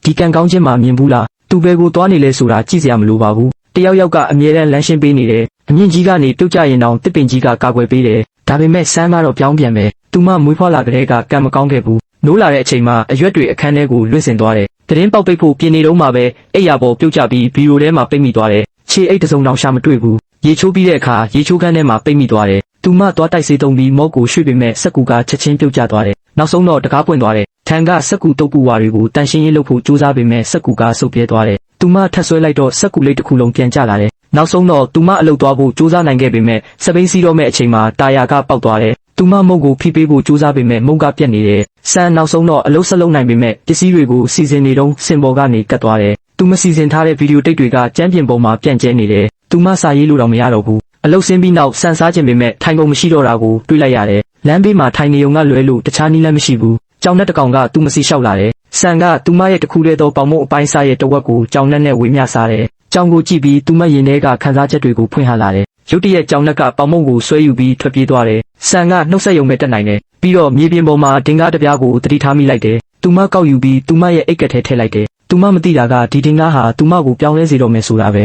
ဒီကံကောင်းခြင်းမှာမြင်ဘူးလားသူပဲကိုသွားနေလဲဆိုတာကြည့်စရာမလိုပါဘူးတယောက်ယောက်ကအမြဲတမ်းလမ်းရှင်းပေးနေတယ်အမြင့်ကြီးကနေပြုတ်ကျရင်တောင်တစ်ပင်ကြီးကကာကွယ်ပေးတယ်ဒါပေမဲ့ဆန်းကတော့ပြောင်းပြန်ပဲသူမမွေးဖွားလာကလေးကကံမကောင်းခဲ့ဘူးနိုးလာတဲ့အချိန်မှာအရွက်တွေအခန်းထဲကိုလွင့်စင်သွားတယ်သတင်းပေါက်ပိတ်ဖို့ပြင်နေတော့မှပဲအိယာပေါ်ပြုတ်ကျပြီးဗီဒီယိုထဲမှာပိတ်မိသွားတယ်ခြေအိတ်တစ်စုံတောင်ရှာမတွေ့ဘူးရေချိုးပြီးတဲ့အခါရေချိုးခန်းထဲမှာပိတ်မိသွားတယ်သူမသွားတိုက်စေးသုံးပြီးမော့ကိုရွှေ့ပေမဲ့စက်ကူကချက်ချင်းပြုတ်ကျသွားတယ်နောက်ဆုံးတော့တကားပွင့်သွားတယ်ထန်ကစက်ကူတုပ်ကူဝါတွေကိုတန်ရှင်းရေးလုပ်ဖို့ကြိုးစားပေမဲ့စက်ကူကဆုတ်ပြဲသွားတယ်သူမထပ်ဆွဲလိုက်တော့စက်ကူလေးတစ်ခုလုံးပြန်ကျလာတယ်နောက်ဆုံးတော့သူမအလုပ်သွားဖို့ကြိုးစားနိုင်ခဲ့ပေမဲ့စပိန်စီးတော့မဲ့အချိန်မှာတာယာကပေါက်သွားတယ်သူမမုတ်ကိုဖိပေးဖို့ကြိုးစားပေမဲ့မုတ်ကပြတ်နေတယ်ဆန်နောက်ဆုံးတော့အလုပ်ဆက်လုပ်နိုင်ပေမဲ့ပစ္စည်းတွေကိုစီစဉ်နေတော့စင်ပေါ်ကနေကတ်သွားတယ်သူမစီစဉ်ထားတဲ့ဗီဒီယိုတိတ်တွေကကျန်းပြင်ပေါ်မှာပြန့်ကျဲနေတယ်သူမစာရေးလို့တော့မရတော့ဘူးအလုပ်ဆင်းပြီးနောက်ဆန်စားခြင်းပေမဲ့ထိုင်ကုန်မရှိတော့တာကိုတွေးလိုက်ရတယ်လမ်းဘေးမှာထိုင်နေုံကလွဲလို့တခြားနည်းလမ်းမရှိဘူးကြောင်နဲ့တကောင်ကသူမစီလျှောက်လာတယ်ဆန်ကသူမရဲ့တခုတည်းသောပေါင်မုတ်အပိုင်းစားရဲ့တဝက်ကိုကြောင်နဲ့ဝေမျှစားတယ်ကြောင်ကိုကြည့်ပြီးသူမရင်ထဲကခံစားချက်တွေကိုဖွင့်ဟလာတယ်ရုတ်တရက်ကြောင်လက်ကပေါင်မုတ်ကိုဆွဲယူပြီးထွက်ပြေးသွားတယ်ဆန်ကနှုတ်ဆက်ယုံမဲ့တက်နိုင်တယ်ပြီးတော့မြေပြင်ပေါ်မှာဒင်္ဂါတစ်ပြားကိုတတိထားမိလိုက်တယ်သူမကောက်ယူပြီးသူမရဲ့အိတ်ကက်ထဲထည့်လိုက်တယ်သူမမသိတာကဒီဒင်္ဂါဟာသူမကိုပြောင်းလဲစေတော့မယ်ဆိုတာပဲ